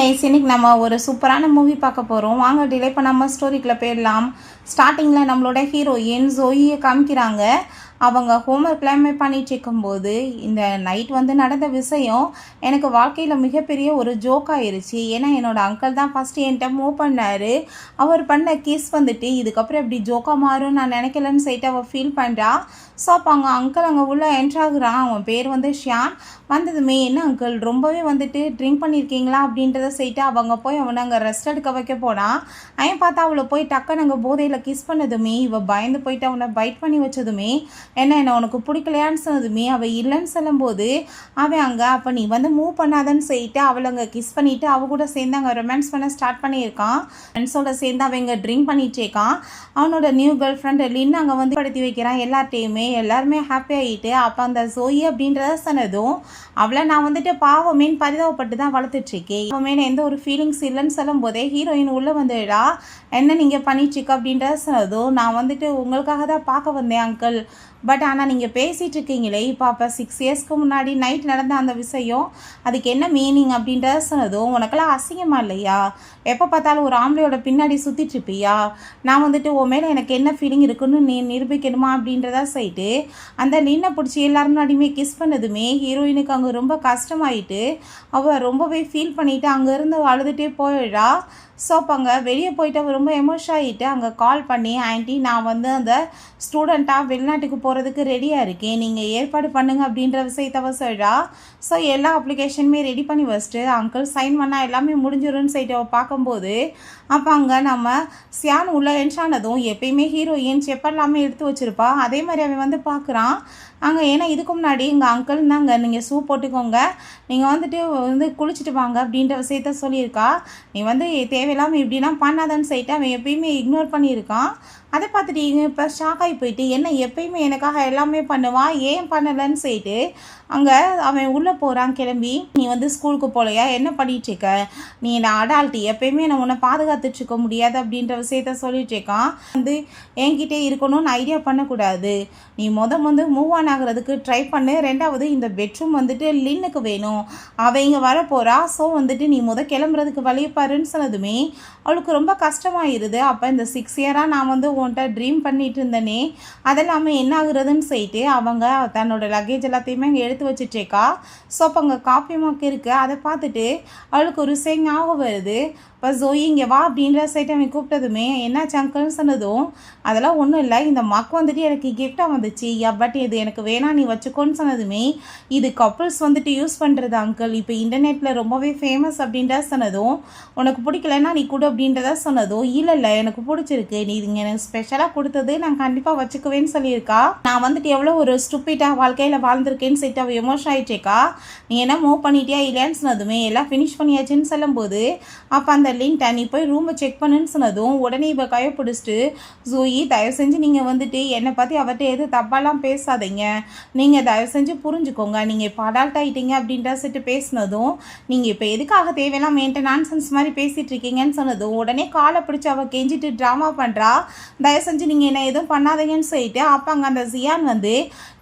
Guys, இன்னைக்கு நம்ம ஒரு சூப்பரான மூவி பார்க்க போகிறோம். வாங்க டிலே பண்ணாமல் ஸ்டோரிக்குள்ளே போயிடலாம். ஸ்டார்டிங்கில் நம்மளோட ஹீரோயின் ஜோயியை காமிக்கிறாங்க. அவங்க ஹோம்ஒர்க் எல்லாமே பண்ணிட்டு இருக்கும்போது இந்த நைட் நடந்த விஷயம் எனக்கு வாழ்க்கையில் மிகப்பெரிய ஒரு ஜோக் ஆயிடுச்சு. ஏன்னா என்னோடய அங்கிள் தான் ஃபஸ்ட்டு என்கிட்ட மூவ் பண்ணார். அவர் பண்ண கிஸ் இதுக்கப்புறம் எப்படி ஜோக்காக மாறும் நான் நினைக்கலன்னு சொல்லிட்டு அவள் ஃபீல் பண்ணுறா. ஸோ அப்போ அங்கிள் அங்கே உள்ளே என்ட்ராகுறான். அவன் பேர் ஷியான். வந்ததுமே என்ன அங்கிள் ரொம்பவே ட்ரிங்க் பண்ணியிருக்கீங்களா அப்படின்றத செய்யிட்டு அவங்க போய் அவனை அங்கே ரெஸ்ட் எடுக்க வைக்க போனான். அவன் பார்த்தா அவளை போய் டக்குன்னு அங்கே போதையில் கிஸ் பண்ணதுமே இவள் பயந்து போயிட்டு அவனை பைட் பண்ணி வச்சதுமே என்ன உனக்கு பிடிக்கலையான்னு சொன்னதுமே அவள் இல்லைன்னு சொல்லும்போது அவன் அங்கே அப்போ நீ மூவ் பண்ணாதன்னு சொல்லிட்டு அவளை அங்கே கிஸ் பண்ணிவிட்டு அவள் கூட சேர்ந்து அங்கே ரொமான்ஸ் பண்ண ஸ்டார்ட் பண்ணியிருக்கான். ஃப்ரெண்ட்ஸோட சேர்ந்து அவன் இங்கே ட்ரிங்க் பண்ணிகிட்டே இருக்கான். அவனோட நியூ கேர்ள் ஃப்ரெண்ட் லின்னு அங்கே படுத்தி வைக்கிறான். எல்லாருமே ஹாப்பி ஆகிட்டு அப்போ அந்த ஜோயி அப்படின்றத சொன்னதும் அவளை நான் பாவமேன்னு பரிதாபப்பட்டு தான் வளர்த்துட்ருக்கேன். பாவமேனு எந்த ஒரு ஃபீலிங்ஸ் இல்லைன்னு சொல்லும் போதே ஹீரோயின் உள்ளே வந்துடா. என்ன நீங்கள் பண்ணிட்டுருக்க அப்படின்றத சொன்னதும் நான் உங்களுக்காக தான் பார்க்க வந்தேன் அங்கிள். பட் ஆனால் நீங்கள் பேசிகிட்டு இருக்கீங்களே இப்போ 6 இயர்ஸ்க்கு முன்னாடி நைட் நடந்த அந்த விஷயம் அதுக்கு என்ன மீனிங் அப்படின்றத சொன்னதும் உனக்கெல்லாம் அசிங்கமாக இல்லையா? எப்போ பார்த்தாலும் ஒரு ஆம்பளையோட பின்னாடி சுற்றிட்டுருப்பியா? நான் உன் மேலே எனக்கு என்ன ஃபீலிங் இருக்குன்னு நீ நிரூபிக்கணுமா அப்படின்றத சொல்லிட்டு அந்த லின்னை பிடிச்சி எல்லாரும் முன்னாடியுமே கிஸ் பண்ணதுமே ஹீரோயினுக்கு அங்கே ரொம்ப கஷ்டமாயிட்டு அவள் ரொம்பவே ஃபீல் பண்ணிவிட்டு அங்கேருந்து அழுதுகிட்டே போயிடா. ஸோ அப்போ அங்கே வெளியே போயிட்டு அவள் ரொம்ப எமோஷன் ஆகிட்டு அங்கே கால் பண்ணி ஆண்டி நான் அந்த ஸ்டூடெண்ட்டாக வெளிநாட்டுக்கு போகிறதுக்கு ரெடியாக இருக்கேன், நீங்கள் ஏற்பாடு பண்ணுங்க அப்படின்ற விஷயத்தவ சொல்கிறா. ஸோ எல்லா அப்ளிகேஷனுமே ரெடி பண்ணி வச்சுட்டு அங்கிள் சைன் பண்ணால் எல்லாமே முடிஞ்சிடும்னு சொல்லிட்டு அவள் பார்க்கும்போது அப்போ அங்கே நம்ம சியான் உள்ள என்ஷானதும் எப்பயுமே ஹீரோயின் செப்பல்லாமே எடுத்து வச்சுருப்பா. அதே மாதிரி அவன் பார்க்குறான் அங்கே. ஏன்னா இதுக்கு முன்னாடி எங்கள் அங்கிள் தாங்க நீங்கள் ஷூ போட்டுக்கோங்க, நீங்கள் குளிச்சுட்டு வாங்க அப்படின்ற விஷயத்த சொல்லியிருக்கா. நீ தேவையில்லாமல் இப்படின்னா பண்ணாதான்னு சொல்லிட்டு அவன் எப்பயுமே இக்னோர் பண்ணியிருக்கான். அதை பார்த்துட்டு இப்போ ஷாக் ஆகி போயிட்டு என்ன எப்பயுமே எனக்காக எல்லாமே பண்ணுவான், ஏன் பண்ணலைன்னு சொல்லிட்டு அங்கே அவன் உள்ளே போகிறான் கிளம்பி. நீ ஸ்கூலுக்கு போகலையா, என்ன பண்ணிகிட்ருக்க, நீ நான் அடால்ட்டி எப்பயுமே நான் உன்னை பாதுகாத்துட்ருக்க முடியாது அப்படின்ற விஷயத்த சொல்லிகிட்ருக்கான். என்கிட்டே இருக்கணும்னு ஐடியா பண்ணக்கூடாது, நீ மூவ் ஆன் ஆகிறதுக்கு ட்ரை பண்ணு. ரெண்டாவது இந்த பெட்ரூம் லின்னுக்கு வேணும், அவள் இங்கே வரப்போகிறா. ஸோ நீ கிளம்புறதுக்கு வழியப்பாருன்னு சொன்னதுமே அவளுக்கு ரொம்ப கஷ்டமாயிருது. அப்போ இந்த 6 இயராக நான் உன்கிட்ட ட்ரீம் பண்ணிட்டு இருந்தேனே அதெல்லாமே என்ன ஆகுறதுன்னு சொல்லிட்டு அவங்க தன்னோட லக்கேஜ் எல்லாத்தையுமே அங்கே எடுத்து வச்சுட்டேக்கா. ஸோ அப்போ அங்கே காப்பி மாக்கு இருக்குது. அதை பார்த்துட்டு அவளுக்கு ஒரு ஞாபகம் வருது. இப்போ ஜோயி இங்கே வா அப்படின்ற சைட்டை அவன் கூப்பிட்டதுமே என்னாச்சு அங்கிள்னு சொன்னதும் அதெல்லாம் ஒன்றும் இல்லை, இந்த மக்கு எனக்கு கிஃப்டாக வந்துச்சு, பட் இது எனக்கு வேணாம் நீ வச்சுக்கோன்னு சொன்னதுமே இது கப்புள்ஸ் யூஸ் பண்ணுறது அங்கிள், இப்போ இன்டர்நெட்டில் ரொம்பவே ஃபேமஸ் அப்படின்றத சொன்னதும் உனக்கு பிடிக்கலன்னா நீ கொடு அப்படின்றத சொன்னதும் இல்லை எனக்கு பிடிச்சிருக்கு, நீ இதுங்க எனக்கு ஸ்பெஷலாக கொடுத்தது நான் கண்டிப்பாக வச்சுக்குவேன்னு சொல்லியிருக்கா. நான் எவ்வளோ ஒரு ஸ்டூப்பிட்டாக வாழ்க்கையில் வாழ்ந்திருக்கேன்னு சொல்லிட்டு அவள் எமோஷன் ஆகிட்டேக்கா. நீ என்ன மூவ் பண்ணிட்டியா இல்லையான்னு சொன்னதுமே எல்லாம் ஃபினிஷ் பண்ணியாச்சுன்னு சொல்லும்போது அப்போ அந்த லின்ட்டை நீ போய் ரூமை செக் பண்ணுன்னு சொன்னதும் உடனே இவ கையை பிடிச்சிட்டு ஜோயி தயவு செஞ்சு நீங்கள் என்னை பற்றி அவர்கிட்ட எதுவும் தப்பாலாம் பேசாதீங்க, நீங்கள் தயவு செஞ்சு புரிஞ்சுக்கோங்க, நீங்கள் இப்போ அடால்ட் ஆகிட்டீங்க அப்படின்ற சொல்லிட்டு பேசினதும் நீங்கள் இப்போ எதுக்காக தேவையெல்லாம் மெயின்டைன் நான்சென்ஸ் மாதிரி பேசிகிட்டு இருக்கீங்கன்னு சொன்னதும் உடனே காலை பிடிச்சி அவள் கெஞ்சிட்டு ட்ராமா பண்ணுறா. தயவு செஞ்சு நீங்கள் என்ன எதுவும் பண்ணாதீங்கன்னு சொல்லிட்டு அப்போ அங்கே அந்த ஜியான்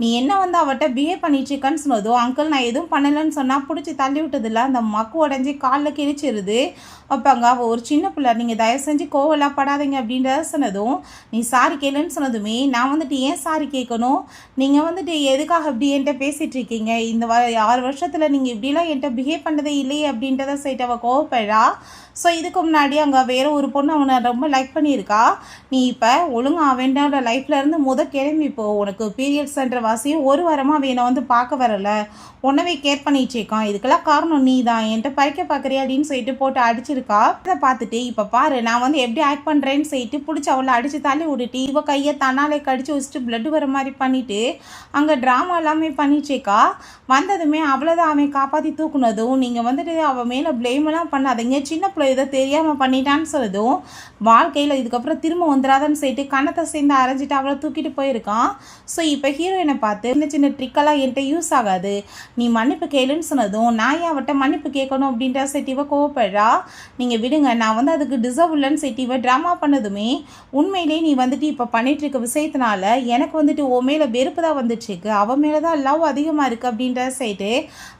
நீ என்ன அவர்கிட்ட பிஹேவ் பண்ணிட்டு இருக்கன்னு சொன்னதும் அங்கிள் நான் எதுவும் பண்ணலைன்னு சொன்னால் பிடிச்சி தள்ளி விட்டதில்ல அந்த மக்கு உடஞ்சி காலில் கிழிச்சிருது. அப்போ அங்கே அவள் ஒரு சின்ன பிள்ளை, நீங்கள் தயவு செஞ்சு கோவலாம் படாதீங்க அப்படின்றத சொன்னதும் நீ சாரி கேளுன்னு சொன்னதுமே நான் ஏன் சாரி கேட்கணும், நீங்கள் எதுக்காக இப்படி என்கிட்ட பேசிகிட்டு இருக்கீங்க, இந்த 6 வருஷத்தில் நீங்கள் இப்படிலாம் என்கிட்ட பிஹேவ் பண்ணதே இல்லையே அப்படின்றத சொல்லிட்டு அவள் கோவப்படுறா. ஸோ இதுக்கு முன்னாடி அங்கே வேறு ஒரு பொண்ணு அவனை ரொம்ப லைக் பண்ணியிருக்கா. நீ இப்போ ஒழுங்காக அவனோட லைஃப்லேருந்து கிளம்பிப்போ, உனக்கு பீரியட்ஸ்ன்ற வாசியும் ஒரு வாரமாக அவனை பார்க்க வரலை, உன்னவே கேர் பண்ணிட்டு இருக்கான், இதுக்கெல்லாம் காரணம் நீ தான், என்கிட்ட பறிக்க பார்க்குறியா அப்படின்னு சொல்லிட்டு போட்டு அடிச்சிருக்கா. அதை பார்த்துட்டு இப்போ பாரு நான் எப்படி ஆக்ட் பண்ணுறேன்னு சொல்லிட்டு பிடிச்சி அவளை அடித்து தள்ளி விட்டுட்டு இவ கையை தன்னாலே கடிச்சு வச்சுட்டு பிளட்டு வர மாதிரி பண்ணிவிட்டு அங்கே ட்ராமா எல்லாமே பண்ணிச்சேக்கா. வந்ததுமே அவ்வளோதான் அவன் காப்பாற்றி தூக்குனதும் நீங்கள் அவள் மேலே ப்ளேமெல்லாம் பண்ணாதீங்க, சின்ன பிள்ளை இதை தெரியாமல் பண்ணிட்டான்னு சொல்லதும் வாழ்க்கையில் இதுக்கப்புறம் திரும்ப வந்துடாதன்னு சொல்லிட்டு கணத்தை சேர்ந்து அரைஞ்சிட்டு அவளை தூக்கிட்டு போயிருக்கான். ஸோ இப்போ ஹீரோயினை பார்த்து சின்ன சின்ன ட்ரிக்கெல்லாம் என்கிட்ட யூஸ் ஆகாது, நீ மன்னிப்பு கேளுன்னு சொன்னதும் நான் ஏன் அவட்ட மன்னிப்பு கேட்கணும் அப்படின்ற செட்டிவை கோவப்படுறா. நீங்கள் விடுங்க நான் அதுக்கு டிசர்வ் இல்லைன்னு செட்டிவை ட்ராமா பண்ணதுமே உண்மையிலே நீ இப்போ பண்ணிட்டு இருக்க விஷயத்தினால எனக்கு உன் மேலே வெறுப்பு தான் வந்துச்சுக்கு அவன் மேலே தான் லவ் அதிகமாக இருக்குது அப்படின்ற சைட்டு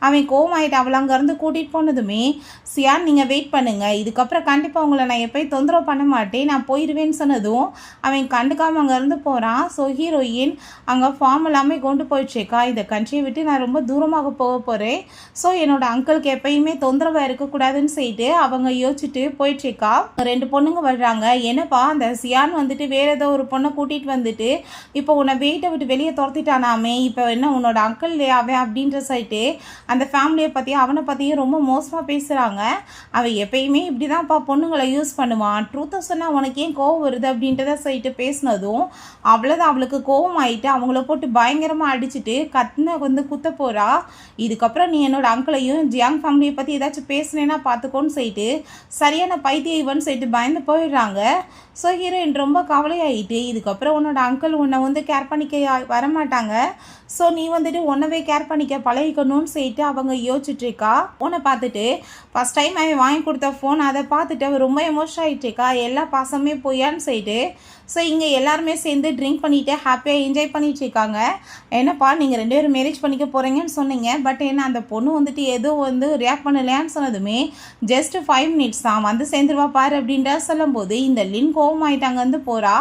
அவன் கோவமாயிட்டு அவளை அங்கேருந்து கூட்டிகிட்டு போனதுமே சியான் நீங்கள் வெயிட் பண்ணுங்கள், இதுக்கப்புறம் கண்டிப்பாக உங்களை நான் எப்போயும் தொந்தரவு பண்ண மாட்டேன், நான் போயிடுவேன்னு சொன்னதும் அவன் கண்டுக்காமல் அங்கேருந்து போகிறான். ஸோ ஹீரோயின் அங்கே ஃபார்ம் எல்லாமே கொண்டு போயிடுச்சேக்கா, இந்த கண்ட்ரியை விட்டு நான் ரொம்ப தூரமாக போக போகிறேன், ஸோ என்னோடய அங்கிளுக்கு எப்பயுமே தொந்தரவாக இருக்கக்கூடாதுன்னு சொல்லிட்டு அவங்க யோசிச்சுட்டு போயிடுச்சேக்கா. 2 பொண்ணுங்க வர்றாங்க. என்னப்பா அந்த சியான் வந்துட்டு வேறு ஏதோ ஒரு பொண்ணை கூட்டிகிட்டு வந்துட்டு இப்போ உன்னை வீட்டை விட்டு வெளியே துரத்திட்டானாமே, இப்போ என்ன உன்னோட அங்கிள் அவன் அப்படின்ற சைட்டு அந்த ஃபேமிலியை பற்றியும் அவனை பற்றியும் ரொம்ப மோசமாக பேசுகிறாங்க. அவன் எப்பயுமே இப்படி தான்ப்பா பொண்ணுங்களை யூஸ் பண்ணுவான், ட்ரூத்தை சொன்னால் உனக்கு ஏன் கோவம் வருது அப்படின்றத சொல்லிட்டு பேசினதும் அவ்வளோதான் அவளுக்கு கோவம் ஆகிட்டு அவங்கள போட்டு பயங்கரமாக அடிச்சுட்டு குத்த போகிறா. இதுக்கப்புறம் நீ என்னோட அங்கிளையும் ஜியாங் ஃபேமிலியை பற்றி ஏதாச்சும் பேசுனேன்னா பார்த்துக்கோன்னு சொல்லிட்டு சரியான பைத்திய இவன் சொல்லிட்டு பயந்து போயிடுறாங்க. ஸோ ஹீரோயின் ரொம்ப கவலையாயிட்டு இதுக்கப்புறம் உன்னோட அங்கிள் உன்னை வந்து கேர் பண்ணிக்க வரமாட்டாங்க, ஸோ நீ வந்துட்டு உன்னவே கேர் பண்ணிக்க பழகிக்கணும்னு சொல்லிட்டு அவங்க யோசிச்சுட்ருக்கா. ஃபோனை பார்த்துட்டு ஃபஸ்ட் டைம் அவன் வாங்கி கொடுத்த ஃபோன் அதை பார்த்துட்டு அவன் ரொம்ப எமோஷன் ஆகிட்டுருக்கா, எல்லா பாசமே பொய்யான்னு சொல்லிட்டு. ஸோ இங்கே எல்லாருமே சேர்ந்து ட்ரிங்க் பண்ணிவிட்டு ஹாப்பியாக என்ஜாய் பண்ணிகிட்ருக்காங்க. என்னப்பா நீங்கள் 2 பேரும் மேரேஜ் பண்ணிக்க போகிறீங்கன்னு சொன்னீங்க, பட் என்ன அந்த பொண்ணு வந்துட்டு எதுவும் வந்து ரியாக்ட் பண்ணலையான்னு சொன்னதுமே ஜஸ்ட் 5 மினிட்ஸ் தான் வந்து சேர்ந்துருவா பாரு அப்படின்ற சொல்லும்போது இந்த லின் கோவமாயிட்டாங்க வந்து போகிறா.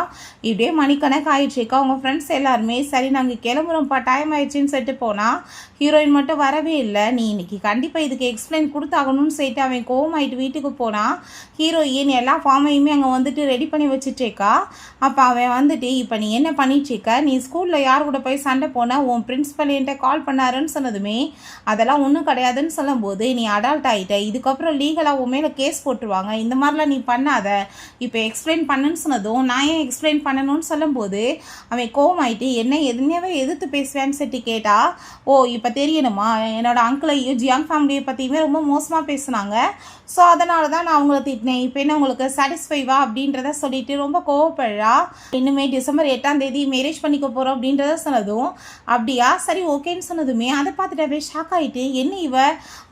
இப்படியே மணிக்கணக்கு ஆயிடுச்சுக்கா. அவங்க ஃப்ரெண்ட்ஸ் எல்லாருமே சரி நாங்கள் கிளம்புறோம்ப்பா டைம் ஆயிடுச்சுன்னு சொல்லிட்டு போனால் ஹீரோயின் மட்டும் வரவே இல்லை. நீ இன்னைக்கு கண்டிப்பாக இதுக்கு எக்ஸ்பிளைன் கொடுத்தாகணும்னு சொல்லிட்டு அவன் கோவமாயிட்டு வீட்டுக்கு போனான். ஹீரோயின் எல்லா ஃபார்மையுமே அங்கே வந்துட்டு ரெடி பண்ணி வச்சுட்டேக்கா. அப்போ அவன் வந்துட்டு இப்போ நீ என்ன பண்ணிட்டுருக்க, நீ ஸ்கூலில் யார் கூட போய் சண்டை போன, உன் பிரின்ஸிபல் என்கிட்ட கால் பண்ணாருன்னு சொன்னதுமே அதெல்லாம் ஒன்றும் கிடையாதுன்னு சொல்லும்போது நீ அடால்ட் ஆகிட்ட, இதுக்கப்புறம் லீகலாக உன் மேலே கேஸ் போட்டுருவாங்க, இந்த மாதிரிலாம் நீ பண்ணாத, இப்போ எக்ஸ்பிளைன் பண்ணுன்னு சொன்னதும் நான் ஏன் எக்ஸ்பிளைன் பண்ணணும்னு சொல்லும்போது அவன் கோவமாயிட்டு என்ன எதுனவே எதிர்த்து பேசுவேன்னு சொல்லிட்டு கேட்டா, ஓ இப்போ தெரியணுமா என்னோட அங்கிளையும் ஜியாங் ஃபேமிலியை பற்றியுமே ரொம்ப மோசமாக பேசுனாங்க, ஸோ அதனால தான் நான் அவங்கள திட்டினேன், இப்போ என்ன உங்களுக்கு சாட்டிஸ்ஃபைவா அப்படின்றத சொல்லிட்டு ரொம்ப கோவப்படுறா. இன்னுமே டிசம்பர் 8ஆம் தேதி மேரேஜ் பண்ணிக்க போகிறோம் அப்படின்றத சொன்னதும் அப்படியா சரி ஓகேன்னு சொன்னதுமே அதை பார்த்துட்டு ஷாக் ஆகிட்டு என்ன இவ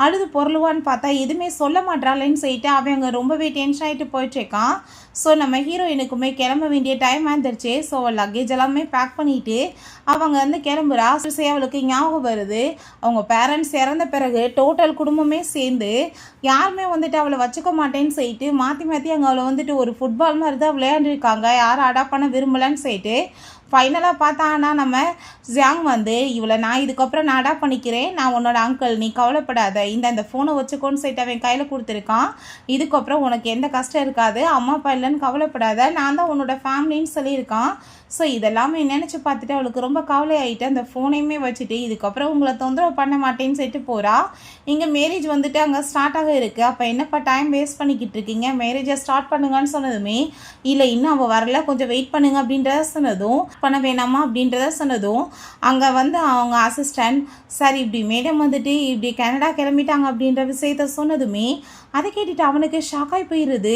அழுது பொருளுவான்னு பார்த்தா எதுவுமே சொல்ல மாட்டாளேன்னு சொல்லிட்டு அவன் அங்கே ரொம்பவே டென்ஷன் ஆகிட்டு போயிட்டுருக்கான். ஸோ நம்ம ஹீரோயினுக்குமே கிளம்ப வேண்டிய டைம் ஆந்துருச்சு. ஸோ அவள் லக்கேஜ் எல்லாமே பேக் பண்ணிவிட்டு அவங்க வந்து கிளம்புறா. அவளுக்கு ஞாபகம் வருது அவங்க பேரண்ட்ஸ் இறந்த பிறகு டோட்டல் குடும்பமே சேர்ந்து யாருமே வந்துட்டு அவளை வச்சுக்க மாட்டேன்னு சொல்லிட்டு மாற்றி மாற்றி அங்கே அவளை வந்துட்டு ஒரு ஃபுட்பால் மாதிரி தான் விளையாண்டுருக்காங்க, யாரும் அடாப்ட் பண்ண விரும்பலன்னு சொல்லிட்டு ஃபைனலாக பார்த்தான்னா நம்ம ஜியாங் வந்து இவளை நான் இதுக்கப்புறம் நான் அடாப்ட் பண்ணிக்கிறேன், நான் உன்னோட அங்கிள், நீ கவலைப்படாத, இந்த ஃபோனை வச்சுக்கோன்னு சொல்லிட்டு அவன் கையில் கொடுத்துருக்கான், இதுக்கப்புறம் உனக்கு எந்த கஷ்டம் இருக்காது, அம்மா அப்பா இல்லைன்னு கவலைப்படாத, நான் தான் உன்னோட ஃபேமிலின்னு சொல்லியிருக்கான். ஸோ இதெல்லாமே நினச்சி பார்த்துட்டு அவளுக்கு ரொம்ப கவலை ஆகிட்டு அந்த ஃபோனையுமே வச்சுட்டு இதுக்கப்புறம் உங்களை தொந்தரவு பண்ண மாட்டேன்னு சொல்லிட்டு போகிறா. இங்கே மேரேஜ் வந்துட்டு அங்கே ஸ்டார்ட் ஆக இருக்குது. அப்போ என்னப்பா டைம் வேஸ்ட் பண்ணிக்கிட்டு இருக்கீங்க, மேரேஜை ஸ்டார்ட் பண்ணுங்கன்னு சொன்னதுமே இல்லை இன்னும் அவள் வரல கொஞ்சம் வெயிட் பண்ணுங்க அப்படின்றத சொன்னதும் பண்ண வேணாமா அப்படின்றத சொன்னதும் அங்கே வந்து அவங்க அசிஸ்டன்ட் சரி இப்படி மேடம் வந்துட்டு இப்படி கனடா கிளம்பிட்டாங்க அப்படின்ற விஷயத்த சொன்னதுமே அதை கேட்டுட்டு அவனுக்கு ஷாக்காகி போயிடுது.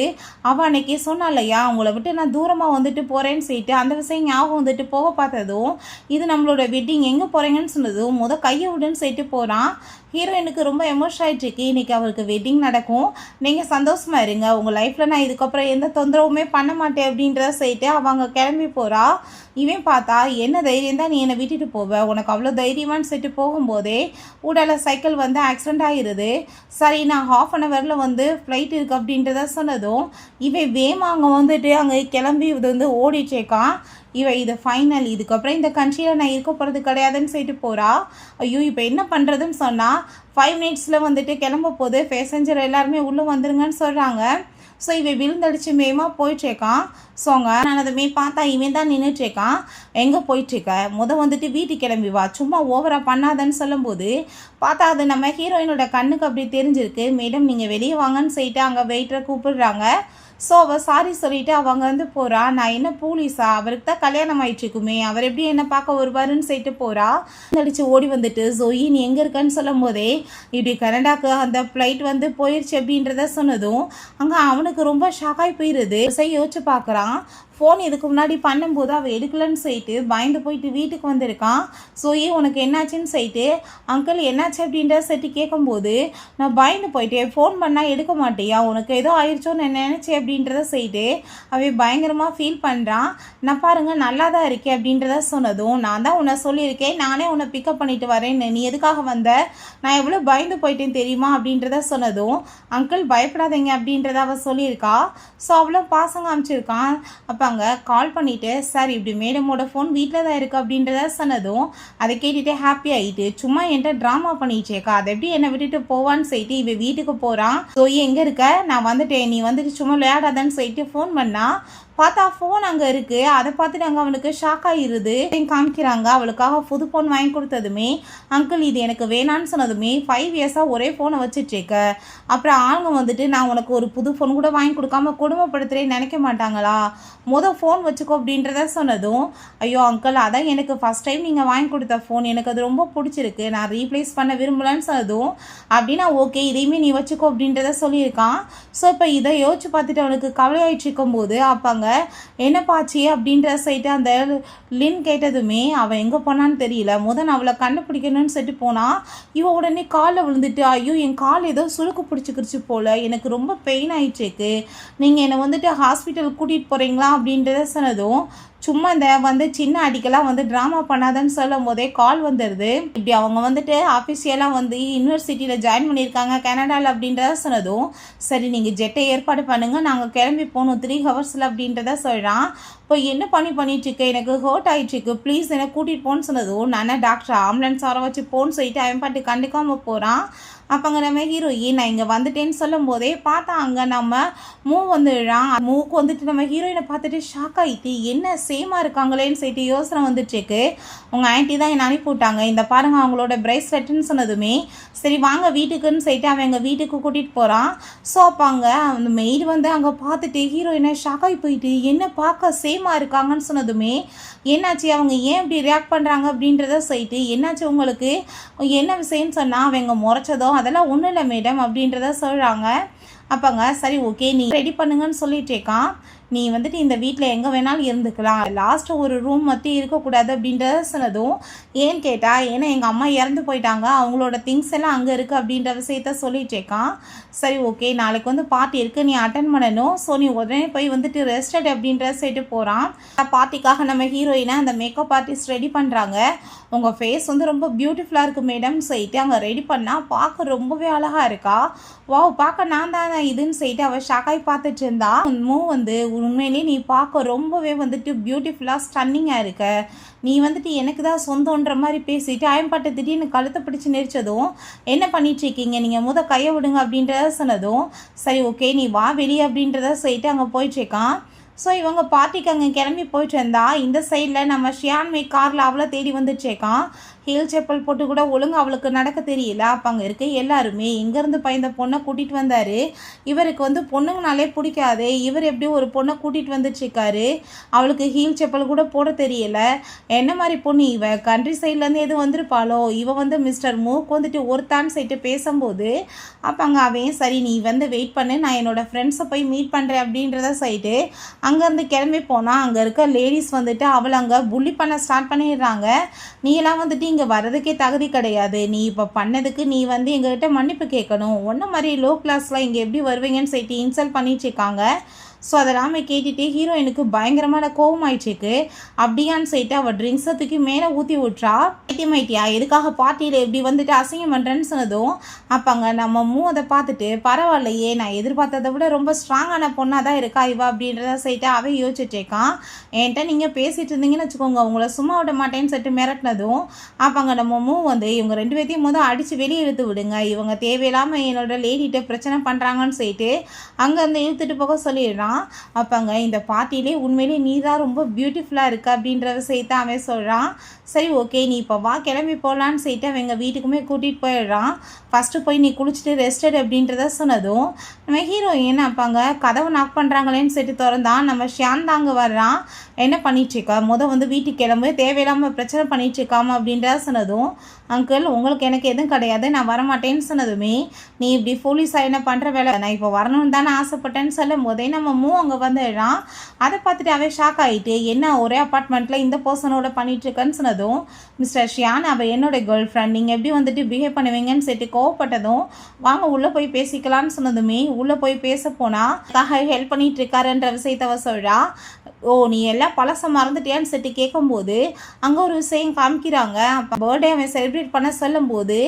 அவள் அன்னைக்கு சொன்னான் இல்லையா அவங்கள விட்டு நான் தூரமாக வந்துட்டு போகிறேன்னு சொல்லிட்டு அந்த விஷயம் ஞாபகம் வந்துட்டு போக பார்த்ததும் இது நம்மளோட வெட்டிங் எங்கே போகிறீங்கன்னு சொன்னதும் கையை விடுன்னு சொல்லிட்டு போகிறான். ஹீரோயினுக்கு ரொம்ப எமோஷன் ஆகிட்டுருக்கு. இன்றைக்கி அவருக்கு வெட்டிங் நடக்கும், நீங்கள் சந்தோஷமாக இருங்க, உங்கள் லைஃப்பில் நான் இதுக்கப்புறம் எந்த தொந்தரவுமே பண்ண மாட்டேன் அப்படின்றத சொல்லிட்டு அவங்க கிளம்பி போகிறா. இவன் பார்த்தா என்ன தைரியம் தான் நீ என்னை விட்டுட்டு போவ, உனக்கு அவ்வளோ தைரியமானு சொல்லிட்டு போகும்போதே ஊடால சைக்கிள் வந்து ஆக்சிடெண்ட் ஆகிடுது. சரி நான் ½ அன் ஹவரில் வந்து ஃப்ளைட் இருக்குது அப்படின்றத சொன்னதும் இவன் வேமா அங்கே வந்துட்டு அங்கே கிளம்பி இது வந்து ஓடிட்டேக்கான். இது ஃபைனல், இதுக்கப்புறம் இந்த கண்ட்ரியில் நான் இருக்க போகிறது கிடையாதுன்னு சொல்லிட்டு போகிறா. ஐயோ இப்போ என்ன பண்ணுறதுன்னு சொன்னால் 5 மினிட்ஸில் வந்துட்டு கிளம்ப போது பேசஞ்சர் எல்லாருமே உள்ளே வந்துருங்கன்னு சொல்கிறாங்க. ஸோ இவன் விழுந்தடிச்சு மேமாக போயிட்டுருக்கான். ஸோ நான் அதை பார்த்தா இவன் தான் நின்றுட்டுருக்கான். எங்கே போயிட்டுருக்க வந்துட்டு வீட்டுக்கு கிளம்பி வா, சும்மா ஓவராக பண்ணாதன்னு சொல்லும்போது பார்த்தா அது நம்ம ஹீரோயினோட கண்ணுக்கு அப்படி தெரிஞ்சிருக்கு. மேடம் நீங்கள் வெளியே வாங்கன்னு சொல்லிட்டு அங்கே வெயிட்டரை கூப்பிடுறாங்க. ஸோ அவள் சாரி சொல்லிவிட்டு அவங்க வந்து போகிறா. நான் என்ன போலீஸா, அவருக்கு தான் கல்யாணம் ஆயிடுச்சுக்குமே, அவர் எப்படி என்ன பார்க்க வருவாருன்னு சொல்லிட்டு போகிறா. அடிச்சு ஓடி வந்துட்டு ஜோயி நீ எங்கே இருக்கன்னு சொல்லும் போதே இப்படி கனடாக்கு அந்த ஃப்ளைட் வந்து போயிடுச்சு அப்படின்றத சொன்னதும் அங்கே அவனுக்கு ரொம்ப ஷாக்காகி போயிடுது. யோசிச்சு பார்க்குறான் ஃபோன் இதுக்கு முன்னாடி பண்ணும்போது அவள் எடுக்கலன்னு சொல்லிட்டு பயந்து போயிட்டு வீட்டுக்கு வந்திருக்கான். உனக்கு என்னாச்சுன்னு சொல்லிட்டு அங்கிள் என்னாச்சு அப்படின்றத சொல்லிட்டு கேட்கும்போது, நான் பயந்து போயிட்டேன், ஃபோன் பண்ணால் எடுக்க மாட்டியா, உனக்கு ஏதோ ஆயிடுச்சோன்னு நான் நினச்சேன் அப்படின்றத சொல்லிட்டு அவன் பயங்கரமாக ஃபீல் பண்ணுறான். நான் பாருங்கள் நல்லா தான் இருக்கேன் அப்படின்றத சொன்னதும், நான் தான் உன்னை சொல்லியிருக்கேன், நானே உன்னை பிக்கப் பண்ணிட்டு வரேன்னு, நீ எதுக்காக வந்த, நான் எவ்வளோ பயந்து போயிட்டேன் தெரியுமா அப்படின்றத சொன்னதும், அங்கிள் பயப்படாதீங்க அப்படின்றத அவள் சொல்லியிருக்கா. அவ்வளோ பாசங்க அமைச்சிருக்கான். அப்போ அங்கே கால் பண்ணிவிட்டு, சார் இப்படி மேடமோட ஃபோன் வீட்டில் தான் இருக்குது அப்படின்றத சொன்னதும் அதை கேட்டுகிட்டே ஹாப்பி ஆகிட்டு, சும்மா என்கிட்ட ட்ராமா பண்ணிச்சேக்கா, அதை எப்படி என்னை விட்டுட்டு போவான்னு சொல்லிட்டு இவன் வீட்டுக்கு போகிறான். எங்கே இருக்க, நான் வந்துட்டேன், நீ வந்துட்டு சும்மா விளையாடாதான்னு சொல்லிட்டு ஃபோன் பண்ணா. பார்த்தா ஃபோன் அங்கே இருக்குது. அதை பார்த்துட்டு அங்கே அவனுக்கு ஷாக் ஆகிடுது. காமிக்கிறாங்க அவளுக்காக புது ஃபோன் வாங்கி கொடுத்ததுமே, அங்கிள் இது எனக்கு வேணான்னு சொன்னதுமே 5 இயர்ஸாக ஒரே ஃபோனை வச்சுட்ருக்க, அப்புறம் ஆளுங்க வந்துட்டு நான் உனக்கு ஒரு புது ஃபோன் கூட வாங்கி கொடுக்காம குடும்பப்படுத்துகிறேன்னு நினைக்க மாட்டாங்களா, ஃபோன் வச்சுக்கோ அப்படின்றத சொன்னதும், ஐயோ அங்கிள் அதான் எனக்கு ஃபஸ்ட் டைம் நீங்கள் வாங்கி கொடுத்த ஃபோன், எனக்கு அது ரொம்ப பிடிச்சிருக்கு, நான் ரீப்ளேஸ் பண்ண விரும்பலன்னு சொன்னதும், அப்படின்னா ஓகே இதையுமே நீ வச்சுக்கோ அப்படின்றத சொல்லியிருக்கான். இப்போ இதை யோசிச்சு பார்த்துட்டு அவனுக்கு கவலையாயிட்டு இருக்கும்போது அப்பாங்க என்னப்பாச்சு அப்படின்ற சைட்டு அந்த லின் கேட்டதுமே அவன் எங்கே போனான்னு தெரியல. அவளை கண்டுபிடிக்கணும்னு சொல்லிட்டு போனான். இவன் உடனே காலில் விழுந்துட்டு, ஐயோ என் கால் ஏதோ சுருக்கு பிடிச்சிக்கிருச்சு போல், எனக்கு ரொம்ப பெயின் ஆயிடுச்சேக்கு, நீங்கள் என்னை வந்துட்டு ஹாஸ்பிட்டல் கூட்டிகிட்டு போகிறீங்களா அப்படின்றத சொன்னதும், சும்மா இந்த சின்ன அடிக்கெல்லாம் ட்ராமா பண்ணாதன்னு சொல்லும் போதே கால் வந்துடுது. இப்படி அவங்க வந்துட்டு ஆஃபீஸியெல்லாம் யூனிவர்சிட்டியில் ஜாயின் பண்ணியிருக்காங்க கனடாவில் அப்படின்றத சொன்னதும், சரி நீங்கள் ஜெட்டை ஏற்பாடு பண்ணுங்கள், நாங்கள் கிளம்பி போகணும் 3 ஹவர்ஸில் அப்படின்றத சொல்கிறான். இப்போ என்ன பண்ணிட்டுருக்கு, எனக்கு ஹர்ட் ஆகிடுச்சிருக்கு, ப்ளீஸ் என்னை கூட்டிகிட்டு போன்னு சொன்னதும், நானே டாக்டர் ஆம்புலன்ஸ் வர வச்சு போன்னு சொல்லிட்டு அவன் பாட்டு கண்டுக்காமல் போகிறான். அப்போங்க நம்ம ஹீரோயின் நான் இங்கே வந்துட்டேன்னு சொல்லும் போதே பார்த்தா அங்கே நம்ம வந்துடுறான். மூவுக்கு வந்துட்டு நம்ம ஹீரோயினை பார்த்துட்டு ஷாக் ஆகிட்டு, என்ன சேமாக இருக்காங்களேன்னு சொல்லிட்டு யோசனை வந்துட்டுருக்கு. உங்கள் ஆன்ட்டி தான் என்னை அனுப்பிவிட்டாங்க, இந்த பாருங்கள் அவங்களோட ப்ரைஸ்லெட்டுன்னு சொன்னதுமே, சரி வாங்க வீட்டுக்குன்னு சொல்லிட்டு அவன் எங்கள் வீட்டுக்கு கூட்டிகிட்டு போகிறான். அப்போ அங்கே அந்த மெய்டு அங்கே பார்த்துட்டு ஹீரோயினை ஷாக் ஆகி போயிட்டு, என்ன பார்க்க சேமாக இருக்காங்கன்னு சொன்னதுமே, என்னாச்சு அவங்க ஏன் இப்படி ரியாக்ட் பண்ணுறாங்க அப்படின்றத சொல்லிட்டு, என்னாச்சு உங்களுக்கு என்ன விஷயம்னு சொன்னால் அவங்க முறைச்சதோ அதெல்லாம் ஒன்றும் இல்லை மேடம் அப்படின்றத சொல்கிறாங்க. அப்போங்க சரி ஓகே நீ ரெடி பண்ணுங்கன்னு சொல்லிட்டேக்கான். நீ வந்துட்டு இந்த வீட்டில் எங்கே வேணாலும் இருந்துக்கலாம், லாஸ்ட்டு ஒரு ரூம் மட்டும் இருக்கக்கூடாது அப்படின்றத சொன்னதும், ஏன்னு கேட்டால் ஏன்னா எங்கள் அம்மா இறந்து போயிட்டாங்க, அவங்களோட திங்ஸ் எல்லாம் அங்கே இருக்குது அப்படின்ற விஷயத்த சொல்லிட்டேக்கான். சரி ஓகே நாளைக்கு பார்ட்டி இருக்குது, நீ அட்டன் பண்ணணும், நீ உடனே போய் வந்துட்டு ரெஸ்டட் அப்படின்றத சொல்லிட்டு போகிறான். பார்ட்டிக்காக நம்ம ஹீரோயினை அந்த மேக்கப் ஆர்டிஸ்ட் ரெடி பண்ணுறாங்க. உங்கள் ஃபேஸ் ரொம்ப பியூட்டிஃபுல்லாக இருக்குது மேடம்னு சொல்லிட்டு அங்கே ரெடி பண்ணால் பார்க்க ரொம்பவே அழகாக இருக்கா. வாவ் பார்க்க நான் தான் இதுன்னு சொல்லிட்டு அவள் ஷாக்காய் பார்த்துட்டு இருந்தா. உண்மையிலே நீ பார்க்க ரொம்பவே பியூட்டிஃபுல்லாக ஸ்டன்னிங்காக இருக்க, நீ எனக்கு தான் சொந்தன்ற மாதிரி பேசிட்டு அயம்பாட்டை திடீர்னு கழுத்தை பிடிச்சி நெரிச்சதும், என்ன பண்ணிட்டுருக்கீங்க நீங்கள் கையை விடுங்க அப்படின்றத சொன்னதும், சரி ஓகே நீ வா வெளியே அப்படின்றத சொல்லிட்டு அங்கே போயிட்டுருக்கான். இவங்க பார்ட்டிக்கு அங்கே கிளம்பி போயிட்டு இருந்தா. இந்த சைடில் நம்ம ஷியான்மே காரில் அவளை தேடி வந்துச்சேக்கான். ஹீல் செப்பல் போட்டு கூட ஒழுங்கு அவளுக்கு நடக்க தெரியல. அப்போ அங்கே இருக்க எல்லாருமே எங்கேருந்து இந்த பொண்ணை கூட்டிகிட்டு வந்தார், இவருக்கு பொண்ணுங்கனாலே பிடிக்காது, இவர் எப்படி ஒரு பொண்ணை கூட்டிகிட்டு வந்துட்டுருக்காரு, அவளுக்கு ஹீல் செப்பல் கூட போட தெரியல, என்ன மாதிரி பொண்ணு இவ, கண்ட்ரி சைட்லேருந்து எதுவும் வந்திருப்பாளோ, இவ மிஸ்டர் மூக்கு ஒருத்தான்னு சொல்லிட்டு பேசும்போது, அப்போ அங்கே அவன் சரி நீ வெயிட் பண்ணு, நான் என்னோடய ஃப்ரெண்ட்ஸை போய் மீட் பண்ணுறேன் அப்படின்றத சொல்லிட்டு அங்கேருந்து கிளம்பி போனால் அங்கே இருக்க லேடிஸ் அவளை அங்கே புள்ளி பண்ண ஸ்டார்ட் பண்ணிடுறாங்க. நீ எல்லாம் இங்கே வர்றதுக்கே தகுதி கிடையாது, நீ இப்போ பண்ணதுக்கு நீ எங்ககிட்ட மன்னிப்பு கேட்கணும், ஒன்றை மாதிரி லோ கிளாஸில் இங்கே எப்படி வருவீங்கன்னு சொல்லிட்டு இன்சல்ட் பண்ணிட்டுருக்காங்க. அதெல்லாம் கேட்டுட்டு ஹீரோயினுக்கு பயங்கரமான கோவம் ஆயிடுச்சுக்கு. அப்படியான்னு சொல்லிட்டு அவள் ட்ரிங்க்ஸை தூக்கி மேலே ஊற்றி விட்றா. ஐட்டியா எதுக்காக பார்ட்டியில் எப்படி அசிங்கம் பண்ணுறேன்னு சொன்னதும், அப்போங்க நம்ம அதை பார்த்துட்டு பரவாயில்லையே, நான் எதிர்பார்த்ததை விட ரொம்ப ஸ்ட்ராங்கான பொண்ணாக தான் இருக்கா இவா அப்படின்றத சொல்லிட்டு அவன் யோசிச்சுட்டேக்கான். என்கிட்ட நீங்கள் பேசிகிட்டு இருந்தீங்கன்னு வச்சுக்கோங்க, உங்களை சும்மா விட மாட்டேன்னு சொல்லிட்டு மிரட்டினதும், அப்போங்க நம்ம இவங்க 2 பேர்த்தையும் அடித்து வெளியே இழுத்து விடுங்க, இவங்க தேவையில்லாமல் என்னோட லேடிகிட்ட பிரச்சனை பண்ணுறாங்கன்னு சொல்லிட்டு அங்கேருந்து இழுத்துட்டு போக சொல்லிடுறான். அப்பங்க இந்த பார்ட்டிலே உண்மையிலே நீ தான் ரொம்ப பியூட்டிஃபுல்லாக இருக்க அப்படின்ற விஷயத்தை அவன் சொல்கிறான். சரி ஓகே நீ இப்போ வா கிளம்பி போகலான்னு சொல்லிட்டு அவங்க வீட்டுக்குமே கூட்டிகிட்டு போயிடுறான். ஃபஸ்ட்டு போய் நீ குளிச்சுட்டு ரெஸ்ட் எடு அப்படின்றத சொன்னதும் நம்ம ஹீரோயின் அப்பாங்க கதவை நாக் பண்ணுறாங்களேன்னு சொல்லிட்டு திறந்தான். நம்ம ஷியான் வர்றான். என்ன பண்ணிகிட்ருக்கா வந்து வீட்டுக்கு கிளம்பு, தேவையில்லாமல் பிரச்சனை பண்ணிகிட்ருக்காம அப்படின்றத சொன்னதும் அங்கிள் உங்களுக்கு எனக்கு எதுவும் கிடையாது, நான் வரமாட்டேன்னு சொன்னதுமே நீ இப்படி போலீஸாக என்ன பண்ணுற வேலை, நான் இப்போ வரணும்னு தானே ஆசைப்பட்டேன்னு சொல்லும் போதே நம்ம அங்கே வந்துடுறான். அதை பார்த்துட்டு அவன் ஷாக் ஆகிட்டு என்ன ஒரே அப்பார்ட்மெண்ட்டில் இந்த பர்சனோட பண்ணிகிட்ருக்கேன்னு சொன்னதும் மிஸ்டர் ஷியான் அவள் என்னோட கேர்ள் ஃப்ரெண்ட், நீங்கள் எப்படி வந்துட்டு பிஹேவ் பண்ணுவீங்கன்னு சொல்லிட்டு கோவப்பட்டதும் வாங்க உள்ளே போய் பேசிக்கலான்னு சொன்னதுமே உள்ளே போய் பேச போனால் ஹெல்ப் பண்ணிகிட்டு இருக்காருன்ற விஷயத்தவ சொல்கிறா. ஓ நீ எல்லாம் பழச மறந்துட்டியான்னு சொல்லிட்டு கேட்கும்போது அங்கே ஒரு விஷயம் காமிக்கிறாங்க. அப்போ பர்த்டே அவன் செலிப்ரேட் பண்ண சொல்லும்போது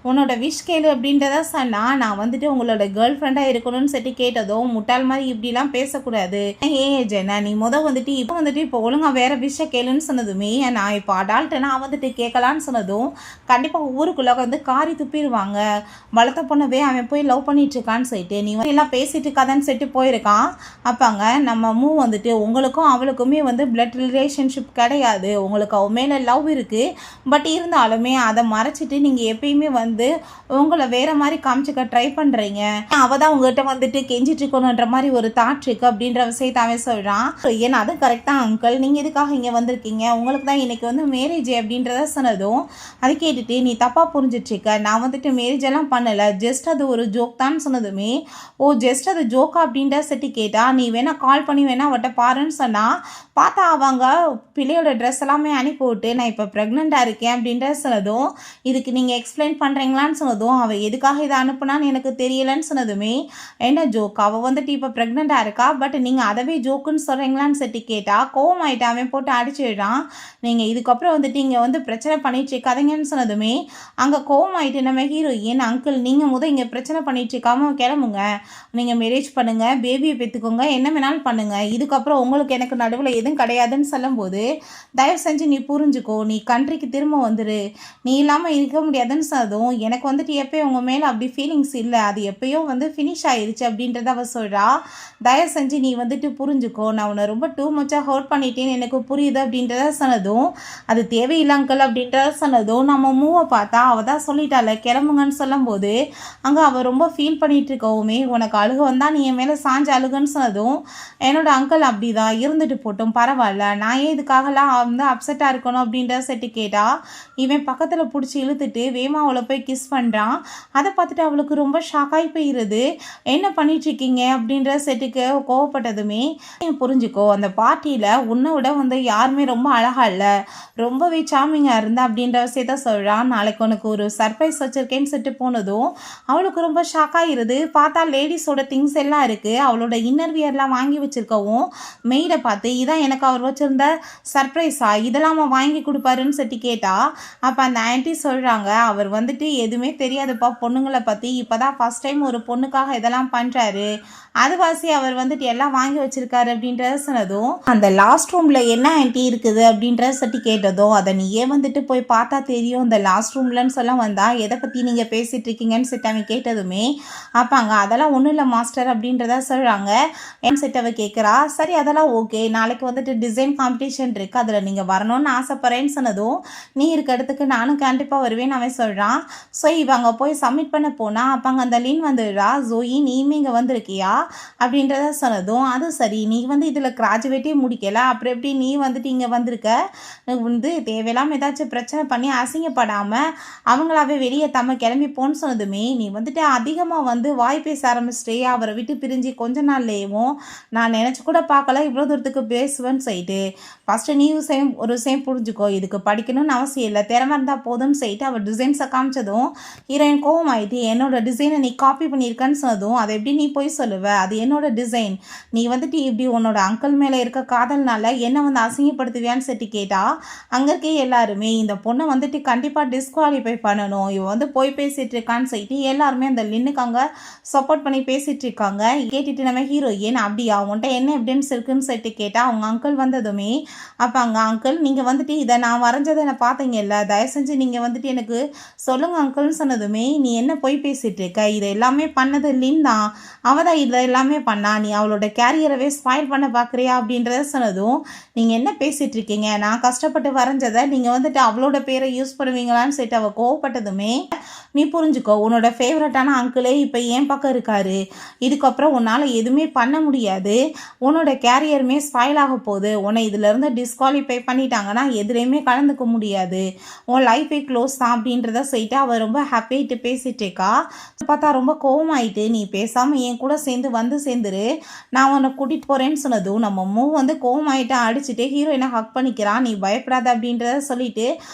உன்னோட விஷ் கேளு அப்படின்றத சொன்னால் நான் வந்துட்டு உங்களோட கேர்ள் ஃப்ரெண்டாக இருக்கணும்னு சொல்லிட்டு கேட்டதும் முட்டாள் மாதிரி இப்படிலாம் பேசக்கூடாது, ஜெனா நீ வந்துட்டு இப்போ ஒழுங்காக வேற விஷயம் கேளுன்னு சொன்னதுமே நான் இப்போ அடால்ட்டு நான் வந்துட்டு கேட்கலான்னு சொன்னதும் கண்டிப்பாக ஊருக்குள்ளே வந்து காரி துப்பிடுவாங்க, வளர்த்த பொண்ணவே அவன் போய் லவ் பண்ணிட்டு இருக்கான்னு சொல்லிட்டு நீ எல்லாம் பேசிட்டு இருக்காதான்னு சொல்லிட்டு போயிருக்கான். அப்பாங்க நம்ம வந்துட்டு உங்களுக்கும் அவளுக்குமே வந்து பிளட் ரிலேஷன்ஷிப் கிடையாது, உங்களுக்கு அவ மேலே லவ் இருக்குது, பட் இருந்தாலுமே அதை மறைச்சிட்டு நீங்கள் எப்பயுமே வந்து உங்களை வேற மாதிரி காமிச்சிக்க ட்ரை பண்ணுறீங்க, அவள் தான் உங்கள்கிட்ட வந்துட்டு கெஞ்சிட்டு இருக்கணுன்ற மாதிரி ஒரு தாட் இருக்குது அப்படின்ற விஷயத்தை அவன் சொல்கிறான். ஏன்னா அது கரெக்டாக அங்கிள், நீங்கள் எதுக்காக இங்கே வந்திருக்கீங்க, உங்களுக்கு தான் இன்னைக்கு வந்து மேரேஜ் அப்படின்றத சொன்னதும் அது கேட்டுட்டு நீ தப்பாக புரிஞ்சிட்ருக்க, நான் வந்துட்டு மேரேஜ் எல்லாம் பண்ணலை, ஜஸ்ட் அது ஒரு ஜோக் தான் சொன்னதுமே ஓ ஜஸ்ட் அது ஜோக்கா அப்படின்ற செட்டி கேட்டா நீ வேணா கால் பண்ணி வேணா அவட்ட பாருன்னு சொன்னா பார்த்தா அவங்க பிள்ளையோட ட்ரெஸ் எல்லாமே அனுப்பி விட்டு நான் இப்போ ப்ரெக்னெண்ட்டாக இருக்கேன் அப்படின்ற சொன்னதும் இதுக்கு நீங்கள் எக்ஸ்பிளைன் பண்ணுறீங்களான்னு சொன்னதும் அவள் எதுக்காக இதை அனுப்புனான்னு எனக்கு தெரியலன்னு சொன்னதுமே என்ன ஜோக், அவள் வந்துட்டு இப்போ ப்ரெக்னெண்ட்டாக இருக்கா, பட் நீங்கள் அதவே ஜோக்குன்னு சொல்கிறீங்களான்னு சொல்லி கேட்டால் கோவம் ஆகிட்டு அவன் போட்டு அடிச்சிடுறான். நீங்கள் இதுக்கப்புறம் வந்துட்டு இங்கே வந்து பிரச்சனை பண்ணிட்டு இருக்காதீங்கன்னு சொன்னதுமே அங்கே கோவம் ஆகிட்டு நம்ம ஹீரோயின் அங்கிள் நீங்கள் இங்கே பிரச்சனை பண்ணிட்டு இருக்காம கிளம்புங்க, நீங்கள் மேரேஜ் பண்ணுங்கள், பேபியை பெற்றுக்கோங்க, என்ன வேணாலும் பண்ணுங்கள், இதுக்கப்புறம் உங்களுக்கு எனக்கு நடுவில் எதுவும் கிடையாதுன்னு சொல்லும்போது தயவு செஞ்சு நீ புரிஞ்சுக்கோ, நீ கண்ட்ரிக்கு திரும்ப வந்துரு, நீ இல்லாமல் இருக்க முடியாதுன்னு சொன்னதும் எனக்கு வந்துட்டு எப்போயும் உங்கள் மேலே அப்படி ஃபீலிங்ஸ் இல்லை, அது எப்போயோ வந்து ஃபினிஷ் ஆயிடுச்சு அப்படின்றத அவள் சொல்கிறா. தயவு செஞ்சு நீ வந்துட்டு புரிஞ்சுக்கோ, நான் உன்னை ரொம்ப டூ மச்சாக ஹர்ட் பண்ணிட்டேன்னு எனக்கு புரியுது அப்படின்றத சொன்னதும் அது தேவையில்லாங்கல் அப்படின்றத சொன்னதும் நம்ம மூவை பார்த்தா அவள் தான் சொல்லிட்டால கிளம்புங்கன்னு சொல்லும்போது அங்கே அவள் ரொம்ப ஃபீல் பண்ணிட்டு இருக்கவுமே உனக்கு அழுக வந்தால் நீ என் மேலே சாஞ்சு அழுகுன்னு சொன்னதும் என்னோட அங்கிள் அப்படி தான் இருந்துட்டு போட்டோம் பரவாயில்ல, நான் ஏன் இதுக்காகலாம் வந்து அப்செட்டாக இருக்கணும் அப்படின்ற செட்டு கேட்டால் இவன் பக்கத்தில் பிடிச்சி இழுத்துட்டு வேமா அவளை போய் கிஸ் பண்ணுறான். அதை பார்த்துட்டு அவளுக்கு ரொம்ப ஷாக்காகி போயிடுது. என்ன பண்ணிட்டுருக்கீங்க அப்படின்ற செட்டுக்கு கோவப்பட்டதுமே புரிஞ்சுக்கோ, அந்த பார்ட்டியில் உன்னை விட வந்து யாருமே ரொம்ப அழகாக இல்லை, ரொம்பவே சாமிங்காக இருந்தா அப்படின்ற விஷயத்த சொல்கிறான். நாளைக்கு உனக்கு ஒரு சர்ப்ரைஸ் வச்சுருக்கேன்னு சொல்லிட்டு போனதும் அவளுக்கு ரொம்ப ஷாக்காகிருது. பார்த்தா லேடிஸோட திங்ஸ் எல்லாம் இருக்குது, அவளோட இன்னர் வியர்லாம் வாங்கி வச்சுருக்கவும் மெய்டை பார்த்து இதான் எனக்கு அவர் வச்சுருந்த சர்ப்ரைஸா, இதெல்லாம் அவன் வாங்கி கொடுப்பாருன்னு சொல்லி கேட்டா அப்போ அந்த ஆன்ட்டி சொல்கிறாங்க அவர் வந்துட்டு எதுவுமே தெரியாதுப்பா பொண்ணுங்களை பற்றி, இப்போ தான் ஃபஸ்ட் டைம் ஒரு பொண்ணுக்காக இதெல்லாம் பண்ணுறாரு, அதுவாசி அவர் வந்துட்டு எல்லாம் வாங்கி வச்சிருக்காரு அப்படின்றத சொன்னதும் அந்த லாஸ்ட் ரூமில் என்ன ஆன்ட்டி இருக்குது அப்படின்றத சொல்லி கேட்டதும் அதை நீயே வந்துட்டு போய் பார்த்தா தெரியும், இந்த லாஸ்ட் ரூம்லன்னு சொல்ல வந்தா எதை பற்றி நீங்கள் பேசிகிட்டு இருக்கீங்கன்னு சொல்லிட்டு அவன் கேட்டதுமே அப்பாங்க அதெல்லாம் ஒன்றும் இல்லை மாஸ்டர் அப்படின்றத சொல்கிறாங்க. என் செட்டவை கேட்குறா. சரி அதெல்லாம் ஓகே, நாளைக்கு வந்துட்டு டிசைன் காம்படிஷன் இருக்குது, அதில் நீங்கள் வரணும்னு ஆசைப்பட்றேன்னு சொன்னதும் நீ இருக்க இடத்துக்கு நானும் கண்டிப்பாக வருவேன்னு அவன் சொல்கிறான். ஸோ இவங்க போய் சப்மிட் பண்ண போனால் அப்பாங்க அந்த லீன் வந்துடுறா. ஜோயி நீயுமே இங்கே வந்திருக்கியா அப்படின்றத சொன்னதும் அது சரி, நீ வந்து இதில் கிராஜுவேட்டே முடிக்கலை, அப்புறம் எப்படி நீ வந்துட்டு இங்கே வந்திருக்க, வந்து தேவையில்லாமல் ஏதாச்சும் பிரச்சனை பண்ணி அசிங்கப்படாமல் அவங்களாவே வெளியே கிளம்பி போன்னு சொன்னதுமே நீ வந்துட்டு அதிகமாக வந்து வாய் பேச ஆரம்பிச்சிட்டே, அவரை விட்டு பிரிஞ்சு கொஞ்ச நாள்லேயும் நான் நினச்சி கூட பார்க்கல இவ்வளோ தூரத்துக்கு பேசுவேன்னு சொல்லிட்டு ஃபஸ்ட்டு நீ ஒரு விஷயம் புரிஞ்சுக்கோ, இதுக்கு படிக்கணும்னு அவசியம் இல்லை, திறமை இருந்தால் போதும்னு சொல்லிட்டு அவள் டிசைன்ஸை காமிச்சதும் ஹீரோயின் கோவம் ஆகிட்டு என்னோட டிசைனை நீ காப்பி பண்ணியிருக்கன்னு சொன்னதும் அதை எப்படி நீ போய் சொல்லுவ, அது என்னோட டிசைன், நீ வந்துட்டு இப்படி உன்னோட அங்கிள் மேலே இருக்க காதல்னால என்ன வந்து அசிங்கப்படுத்துவியான்னு சொல்லி கேட்டால் அங்கே இருக்கே எல்லாருமே இந்த பொண்ணை வந்துட்டு கண்டிப்பாக டிஸ்குவாலிஃபை பண்ணணும், இவன் வந்து போய் பேசிகிட்டு இருக்கான்னு சொல்லிட்டு எல்லாருமே அந்த லின்னுக்கு அங்கே சப்போர்ட் பண்ணி பேசிகிட்டு இருக்காங்க. கேட்டுட்டு நம்ம ஹீரோயின் அப்படியா உன்ட்ட என்ன எவிடன்ஸ் இருக்குன்னு சொல்லிட்டு கேட்டால் அவங்க அங்கிள் வந்ததுமே அப்போ அங்கே அங்கிள் நீங்கள் வந்துட்டு இதை நான் வரைஞ்சதை நான் பார்த்தீங்கல்ல, தயவு செஞ்சு நீங்கள் வந்துட்டு எனக்கு சொல்லுங்கள் அங்கிள்னு சொன்னதுமே நீ என்ன போய் பேசிகிட்டு இருக்க, இதை எல்லாமே பண்ணது லின் தான், அவள் தான் இதை எல்லாமே பண்ணா, நீ அவளோட கேரியரவே ஸ்பாயில் பண்ண பார்க்குறியா அப்படின்றத சொன்னதும் நீங்கள் என்ன பேசிகிட்டு இருக்கீங்க, நான் கஷ்டப்பட்டு வரைஞ்சதை நீங்கள் வந்துட்டு அவளோட பேரை யூஸ் பண்ணுவீங்களான்னு சொல்லிட்டு அவள் கோவப்பட்டதுமே நீ புரிஞ்சுக்கோ, உன்னோட ஃபேவரட்டான அங்கிளே இப்போ என் பக்கம் இருக்காரு. இதுக்கப்புறம் உன்னால் எதுவுமே பண்ண முடியாது. உன்னோட கேரியருமே ஸ்பாயில் ஆக போகுது. உன்னை இதிலேருந்து டிஸ்குவாலிஃபை பண்ணிட்டாங்கன்னா எதுலேயுமே கலந்துக்க முடியாது. உன் லைஃபே க்ளோஸ் தான் அப்படின்றத சொல்லிட்டு அவள் ரொம்ப ஹாப்பியாகிட்டு பேசிகிட்டு இருக்கா. பார்த்தா ரொம்ப கோவமாயிட்டு, நீ பேசாமல் என் கூட சேர்ந்து வந்து சேர்ந்துரு, நான் உன்னை கூட்டிகிட்டு போகிறேன்னு சொன்னதும் நம்ம மூவ் வந்து கோவமாயிட்டு அடிச்சுட்டு ஹீரோயினை ஹக் பண்ணிக்கிறான். நீ பயப்படாத அப்படின்றத சொல்லிட்டு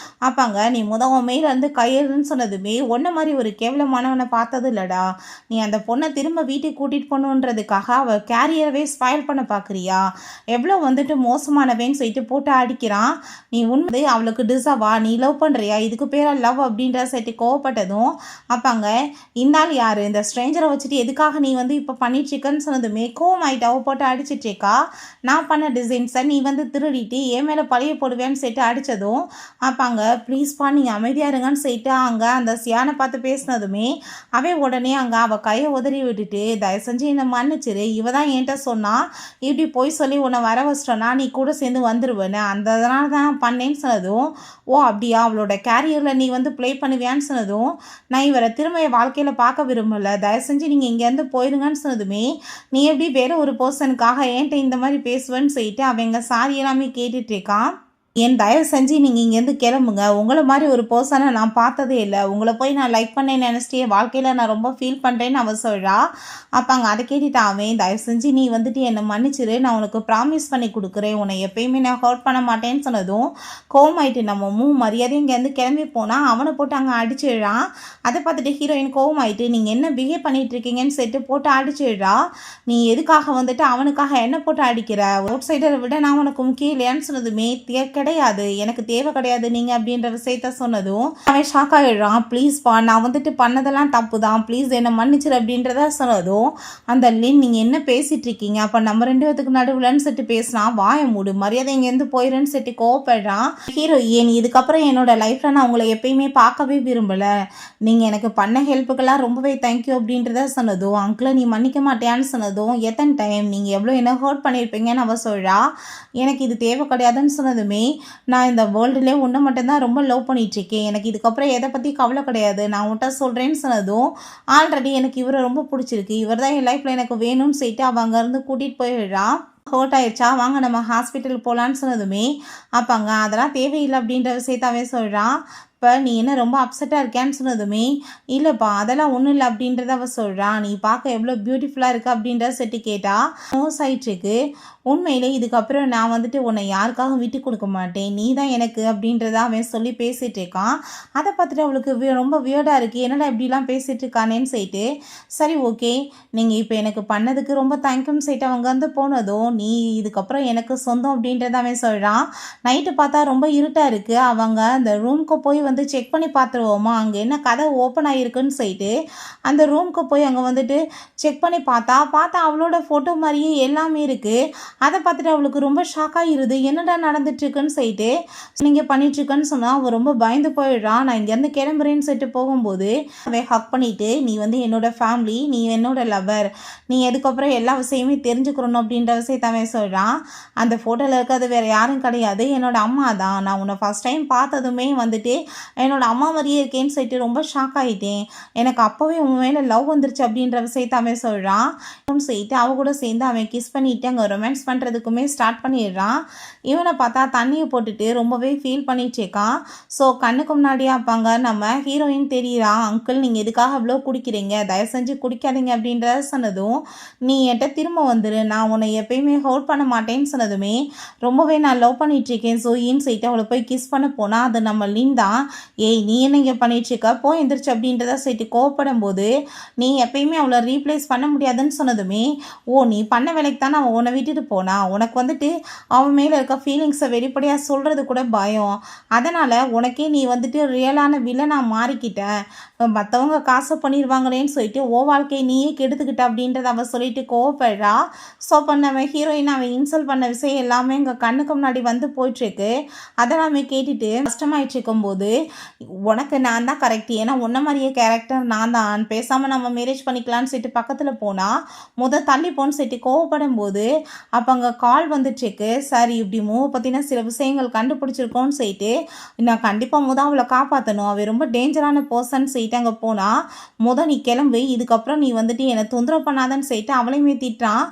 அப்பாங்க, நீ உன் மேலேருந்து கையெழுன்னு சொன்னதுமே ஒன்றை மாதிரி ஒரு கேவலமானவனை பார்த்தது இல்லடா. நீ அந்த பொண்ணை திரும்ப வீட்டுக்கு கூட்டிகிட்டு போகணுன்றதுக்காக அவள் கேரியரவே ஸ்பாயில் பண்ண பார்க்குறியா? எவ்வளோ வந்துட்டு மோசமானவேன்னு சொல்லிட்டு போட்டு அடிக்கிறான். நீ உண்மை அவளுக்கு டிசர்வா? நீ லவ் பண்ணுறியா? இதுக்கு பேராக லவ் அப்படின்ற சொல்லிட்டு கோவப்பட்டதும் அப்பாங்க, இந்த ஆள் யார்? இந்த ஸ்ட்ரேஞ்சரை வச்சுட்டு எதுக்காக நீ வந்து இப்போ பண்ணிட்டுருக்கன்னு சொன்னதுமே கோவமாயிட்டு அவள் போட்டு அடிச்சிட்ருக்கா. நான் பண்ண டிசைன்ஸை நீ வந்து திருடிட்டு என் மேலே பழைய போடுவேன்னு சொல்லிட்டு அடித்ததும் அப்பாங்க, ப்ளீஸ்ப்பா நீங்கள் அமைதியாக இருங்கன்னு சொல்லிட்டு அங்கே அந்த சியானை பார்த்து பேசினதுமே அவன் உடனே அங்கே அவள் கையை உதறி விட்டுட்டு, தயவு செஞ்சு என்னை மன்னிச்சிரு, இவ தான் என்கிட்ட சொன்னா இப்படி போய் சொல்லி உன்னை வர வச்சிட்டோன்னா நீ கூட சேர்ந்து வந்துடுவேன்னு, அந்த இதனால தான் பண்ணேன்னு சொன்னதும், ஓ அப்படியா, அவளோட கேரியரில் நீ வந்து ப்ளே பண்ணுவியான்னு சொன்னதும், நான் இவரை திரும்ப என் வாழ்க்கையில் பார்க்க விரும்பலை, தயவு செஞ்சு நீங்கள் இங்கேருந்து போயிருங்கன்னு சொன்னதுமே, நீ எப்படி வேறு ஒரு பர்சனுக்காக என்கிட்ட இந்த மாதிரி பேசுவேன்னு சொல்லிட்டு அவங்க சாரி எல்லாமே கேட்டுட்ருக்கான். என் தயவு செஞ்சு நீங்கள் இங்கேருந்து கிளம்புங்க, உங்களை மாதிரி ஒரு பர்சனை நான் பார்த்ததே இல்லை, உங்களை போய் நான் லைக் பண்ணேன்னு நினச்சிட்டு என் வாழ்க்கையில் நான் ரொம்ப ஃபீல் பண்ணுறேன்னு அவள் சொல்கிறா. அங்கே அதை கேட்டுட்டு அவன், தயவு செஞ்சு நீ வந்துட்டு என்னை மன்னிச்சிரு, நான் உனக்கு ப்ராமிஸ் பண்ணி கொடுக்குறேன், உன்னை எப்பயுமே நான் ஹர்ட் பண்ண மாட்டேன்னு சொன்னதும் கோவமாயிட்டு நம்ம மரியாதை இங்கேருந்து கிளம்பி போனால் அவனை போட்டு அங்கே அடிச்சிடுறான். அதை பார்த்துட்டு ஹீரோயின் கோவமாயிட்டு, நீங்கள் என்ன பிஹேவ் பண்ணிகிட்டு இருக்கீங்கன்னு சொல்லிட்டு போட்டு அடிச்சிடுறா. நீ எதுக்காக வந்துட்டு அவனுக்காக என்ன போட்டு அடிக்கிற? அவுட் சைடரை விட நான் உனக்கு முக்கியம் இல்லையான்னு சொன்னதுமே கிடையாது, எனக்கு தேவை கிடையாது நீங்கள் அப்படின்ற விஷயத்த சொன்னதும் அவன் ஷாக் ஆகிடுறான். ப்ளீஸ்ப்பா, நான் வந்துட்டு பண்ணதெல்லாம் தப்பு தான், ப்ளீஸ் என்னை மன்னிச்சிரு அப்படின்றத சொன்னதும் அந்த லின், நீங்கள் என்ன பேசிகிட்டு இருக்கீங்க? அப்போ நம்ம 2 பேத்துக்கு நடுவில்னு சொல்லிட்டு பேசினான். வாய மூடு, மரியாதை இங்கேருந்து போயிடுன்னு சொல்லிட்டு கோவப்படுறான். ஹீரோயின், இதுக்கப்புறம் என்னோட லைஃப்பில் நான் உங்களை எப்பயுமே பார்க்கவே விரும்பலை, நீங்கள் எனக்கு பண்ண ஹெல்ப்புக்கெல்லாம் ரொம்பவே தேங்க்யூ அப்படின்றத சொன்னதும், அங்கிளை நீ மன்னிக்க மாட்டேன்னு சொன்னதும், எத்தனை டைம் நீங்கள் எவ்வளோ என்ன ஹர்ட் பண்ணியிருப்பீங்கன்னு அவள் சொல்கிறா. எனக்கு இது தேவை கிடையாதுன்னு சொன்னதுமே, நான் இந்த வேர்ல்டுலேயே ஒன்று மட்டும்தான் ரொம்ப லவ் பண்ணிகிட்ருக்கேன், எனக்கு இதுக்கப்புறம் எதை பற்றி கவலை கிடையாது, நான் உன்ட்ட சொல்கிறேன்னு சொன்னதும், ஆல்ரெடி எனக்கு இவரை ரொம்ப பிடிச்சிருக்கு, இவர் தான் என் லைஃப்பில் எனக்கு வேணும்னு சொல்லிட்டு அவள் அங்கேருந்து கூட்டிகிட்டு போயிடுறான். ஹர்ட் ஆயிடுச்சா, வாங்க நம்ம ஹாஸ்பிட்டல் போகலான்னு சொன்னதுமே அப்பாங்க, அதெல்லாம் தேவையில்லை அப்படின்ற விஷயத்தாவே சொல்கிறான். இப்போ நீ என்ன ரொம்ப அப்செட்டாக இருக்கேன்னு சொன்னதுமே, இல்லைப்பா அதெல்லாம் ஒன்றும் இல்லை அப்படின்றத அவள் சொல்கிறான். நீ பார்க்க எவ்வளோ பியூட்டிஃபுல்லாக இருக்க அப்படின்றத செட்டு கேட்டால் நோஸ் ஆயிட்டுருக்கு. உண்மையிலே இதுக்கப்புறம் நான் வந்துட்டு உன்னை யாருக்காகவும் விட்டு கொடுக்க மாட்டேன், நீ தான் எனக்கு அப்படின்றத அவன் சொல்லி பேசிகிட்டு இருக்கான். அதை பார்த்துட்டு அவளுக்கு ரொம்ப வியர்டாக இருக்குது, என்னடா இப்படிலாம் பேசிகிட்டு இருக்கானேன்னு சொல்லிட்டு, சரி ஓகே நீங்கள் இப்போ எனக்கு பண்ணதுக்கு ரொம்ப தேங்க்யூன்னு சொல்லிட்டு அவங்க வந்து போனதும், நீ இதுக்கப்புறம் எனக்கு சொந்தம் அப்படின்றத அவன் சொல்கிறான். நைட்டு பார்த்தா ரொம்ப இருட்டாக இருக்குது. அவங்க அந்த ரூமுக்கு போய் வந்து செக் பண்ணி பார்த்துருவோமா, அங்கே என்ன கதை ஓப்பன் ஆகிருக்குன்னு சொல்லிட்டு அந்த ரூமுக்கு போய் அங்கே வந்துட்டு செக் பண்ணி பார்த்தா அவளோட ஃபோட்டோ மாதிரியே எல்லாமே இருக்குது. அதை பார்த்துட்டு அவளுக்கு ரொம்ப ஷாக் ஆகிருது, என்னடா நடந்துட்டுருக்குன்னு சொல்லிட்டு, நீங்கள் பண்ணிட்டுருக்குன்னு சொன்னால் அவள் ரொம்ப பயந்து போயிடுறான். நான் இங்கேருந்து கிளம்புறேன்னு சொல்லிட்டு போகும்போது அவன் ஹக் பண்ணிவிட்டு, நீ வந்து என்னோட ஃபேமிலி, நீ என்னோட லவர், நீ எதுக்கப்புறம் எல்லா விஷயமே தெரிஞ்சுக்கிறணும் அப்படின்ற விஷயத்த அவன் சொல்கிறான். அந்த ஃபோட்டோவில் இருக்கிறது வேறு யாரும் கிடையாது, என்னோட அம்மா தான். நான் உன்னை ஃபஸ்ட் டைம் பார்த்ததுமே வந்துட்டு என்னோட அம்மா மாதிரியே இருக்கேன்னு சொல்லிட்டு ரொம்ப ஷாக் ஆகிட்டேன், எனக்கு அப்போவே உன் மேலே லவ் வந்துருச்சு அப்படின்ற விஷயத்த அவன் சொல்கிறான். சொல்லிட்டு அவ கூட சேர்ந்து அவன் கிஸ் பண்ணிவிட்டு அங்கே ரொமான்ஸ் பண்ணுறதுக்குமே ஸ்டார்ட் பண்ணிடுறான். இவனை பார்த்தா தண்ணியை போட்டுட்டு ரொம்பவே ஃபீல் பண்ணிட்டு இருக்கான். ஸோ கண்ணுக்கு முன்னாடியே அப்பாங்க நம்ம ஹீரோயின் தெரியுறான். அங்கிள் நீங்கள் எதுக்காக அவ்வளோ குடிக்கிறீங்க, தயவு செஞ்சு குடிக்காதீங்க அப்படின்றத சொன்னதும், நீ என்கிட்ட திரும்ப வந்துரு, நான் உன்னை எப்பயுமே ஹோல்ட் பண்ண மாட்டேன்னு சொன்னதுமே, ரொம்பவே நான் லவ் பண்ணிகிட்ருக்கேன் ஸோயின்னு சொல்லிட்டு அவளை போய் கிஸ் பண்ண போனால் அது நம்ம லின் தான். ஏய் நீ என்ன இங்கே பண்ணிகிட்ருக்க, போய் எந்திரிச்சு அப்படின்றத சொல்லிட்டு கோவப்படும் போது, நீ எப்பயுமே அவளை ரீப்ளேஸ் பண்ண முடியாதுன்னு சொன்னதுமே, ஓ நீ பண்ண வேலைக்கு தான் அவன் உன்னை விட்டுட்டு போனா, உனக்கு வந்துட்டு அவன் மேலே இருக்க ஃபீலிங்ஸை வெளிப்படையாக சொல்கிறது கூட பயம், அதனால் உனக்கே நீ வந்துட்டு ரியலான வில்லனாக மாறிக்கிட்டேன், மற்றவங்க காசு பண்ணிடுவாங்களேன்னு சொல்லிட்டு ஓ வாழ்க்கையை நீயே கெடுத்துக்கிட்ட அப்படின்றத அவன் சொல்லிட்டு கோவப்படுறா. ஸோ பண்ணவன் ஹீரோயின் அவன் இன்சல்ட் பண்ண விஷயம் எல்லாமே எங்கள் கண்ணுக்கு முன்னாடி வந்து போயிட்டுருக்கு. அதெல்லாமே கேட்டுட்டு கஷ்டமாயிட்டு இருக்கும்போது உனக்கு நான் தான் கரெக்ட், ஏன்னா உன்ன மாதிரியே கேரக்டர் நான் தான், பேசாமல் நம்ம மேரேஜ் பண்ணிக்கலான்னு சொல்லிட்டு பக்கத்தில் போனால் தள்ளி போன்னு சொல்லிட்டு கோவப்படும் போது அப்போ அங்கே கால் வந்துட்டுருக்கு. சரி இப்படி மூவை பற்றின சில விஷயங்கள் கண்டுபிடிச்சிருக்கோன்னு சொல்லிட்டு நான் கண்டிப்பாக அவளை காப்பாற்றணும், அவள் ரொம்ப டேஞ்சரான பர்சன் சொல்லிட்டு அங்கே போனால் நீ கிளம்பு, இதுக்கப்புறம் நீ வந்துட்டு என்னை தொந்தரவு பண்ணாதன்னு சொல்லிட்டு அவளையுமே திட்டுறான்.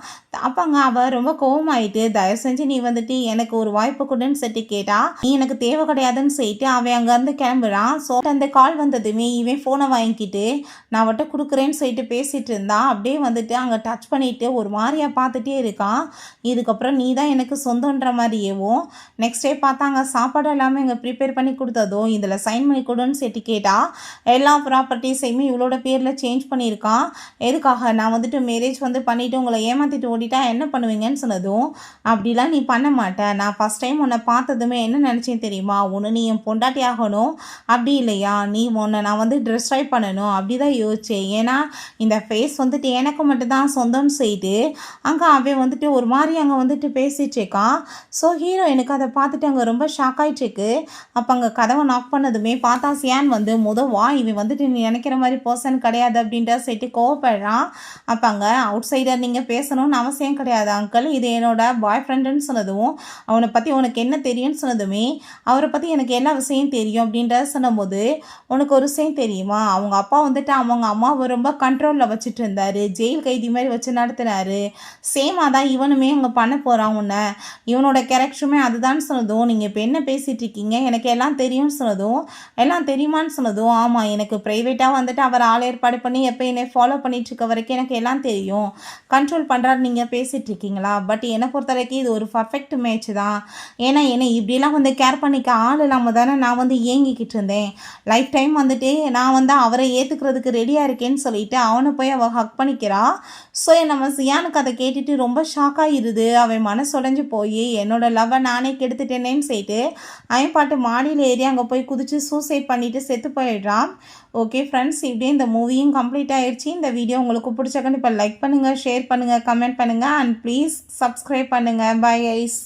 அப்போங்க அவள் ரொம்ப கோவமாயிட்டு தயவு செஞ்சு நீ வந்துட்டு எனக்கு ஒரு வாய்ப்பு கொடுன்னு சொல்லிட்டு கேட்டா, நீ எனக்கு தேவை கிடையாதுன்னு சொல்லிட்டு அவன் அங்கேருந்து கிளம்புறான். ஸோ அந்த கால் வந்ததுமே இவன் ஃபோனை வாங்கிக்கிட்டு நான் அவட்ட கொடுக்குறேன்னு சொல்லிட்டு பேசிகிட்டு இருந்தான். அப்படியே வந்துட்டு அங்கே டச் பண்ணிவிட்டு ஒரு மாதிரியா பார்த்துட்டே இருக்கான். இதுக்கப்புறம் நீ தான் எனக்கு சொந்தன்ற மாதிரியேவும் நெக்ஸ்ட் டே பார்த்தாங்க சாப்பாடு எல்லாமே இங்கே ப்ரிப்பேர் பண்ணி கொடுத்ததும் இதில் சைன் பண்ணி கொடுன்னு சொல்லிட்டு கேட்டா, எல்லா ப்ராப்பர்ட்டிஸையுமே இவளோட பேரில் சேஞ்ச் பண்ணியிருக்கான். எதுக்காக, நான் வந்துட்டு மேரேஜ் பண்ணிவிட்டு உங்களை ஏமாற்றிட்டு ஓடிட்டா என்ன பண்ணுவீங்கன்னு சொன்னதும், அப்படிலாம் நீ பண்ண மாட்டேன், நான் ஃபஸ்ட் டைம் உன்னை பார்த்ததுமே என்ன நினச்சேன் தெரியுமா, ஒன்று நீ என் பொண்டாட்டி ஆகணும், அப்படி இல்லையா நீ உன்னை நான் டிஸ்ட்ராய் பண்ணணும் அப்படி தான் யோசிச்சேன். ஏன்னா இந்த ஃபேஸ் எனக்கு மட்டும்தான் சொந்தம்னு செய்து அங்கே அவன் ஒரு மாதிரி அங்கே பேசிகிட்டு இருக்கான். ஸோ ஹீரோ எனக்கு அதை பார்த்துட்டு அங்கே ரொம்ப ஷாக் ஆகிட்டுருக்கு. அப்போ அங்கே கதவை நாக் பண்ணதுமே பார்த்தா சியான் வா இவன் நீ நினைக்கிற மாதிரி பர்சன் கிடையாது அப்படின்ற சொல்லிட்டு கோவப்படுறான். அப்போ அங்கே அவுட் சைடர் நீங்கள் பேசணும்னு அவசியம் கிடையாது அங்கிள், இது என்னோட பாய் ஃப்ரெண்டுன்னு சொன்னதும், அவனை பற்றி உனக்கு என்ன தெரியும்னு சொன்னதுமே, அவரை பற்றி எனக்கு எல்லா விஷயம் தெரியும் அப்படின்றத சொன்னபோது, உனக்கு ஒரு விஷயம் தெரியுமா, அவங்க அப்பா அவங்க அம்மாவை ரொம்ப கண்ட்ரோலில் வச்சுட்டு இருந்தார், ஜெயில் கைதி மாதிரி வச்சு நடத்தினார், சேமாக தான் இவனுமே அங்கே பண்ண போகிறான் உன்னை, இவனோட கேரக்டருமே அதுதான் சொன்னதும், நீங்கள் இப்போ என்ன பேசிகிட்டு இருக்கீங்க, எனக்கு எல்லாம் தெரியும்னு சொன்னதும், எல்லாம் தெரியுமான்னு சொன்னதும், ஆமாம் எனக்கு ப்ரைவேட்டாக அவர் ஆள் ஏற்பாடு பண்ணி எப்போ என்னை ஃபாலோ பண்ணிட்டு இருக்க வரைக்கும் எனக்கு எல்லாம் தெரியும், கண்ட்ரோல் பண்ணுறாரு நீங்கள் பேசிகிட்டு இருக்கீங்களா, பட் என்னை பொறுத்த வரைக்கும் இது ஒரு பர்ஃபெக்ட் மேட்ச் தான், ஏன்னா என்னை இப்படிலாம் கேர் பண்ணிக்க ஆள் இல்லாமல் தானே நான் ஏங்கிக்கிட்டு இருந்தேன், லைஃப் டைம் நான் அவரை ஏற்றுக்கிறதுக்கு ரெடியாக இருக்கேன்னு சொல்லிட்டு அவனை போய் அவள் ஹக் பண்ணிக்கிறா. ஸோ நம்ம சியானுக்கு அதை கேட்டுட்டு ரொம்ப ஷாக்காகிடுது. அவன் மனசுடைஞ்சு போய் என்னோட லவ்வை நானே கெடுத்துட்டேனேன்னு சொல்லிட்டு அவன் பாட்டு மாடியில் ஏறி அங்கே போய் குதித்து சூசைட் பண்ணிவிட்டு செத்து போயிடுறான். ஓகே ஃப்ரெண்ட்ஸ், இப்படியே இந்த மூவியும் கம்ப்ளீட் ஆகிடுச்சு. இந்த வீடியோ உங்களுக்கு பிடிச்சக்கன்னு இப்போ லைக் பண்ணுங்கள், ஷேர் பண்ணுங்கள், கமெண்ட் பண்ணுங்கள் அண்ட் ப்ளீஸ் சப்ஸ்கிரைப் பண்ணுங்கள். Bye ice.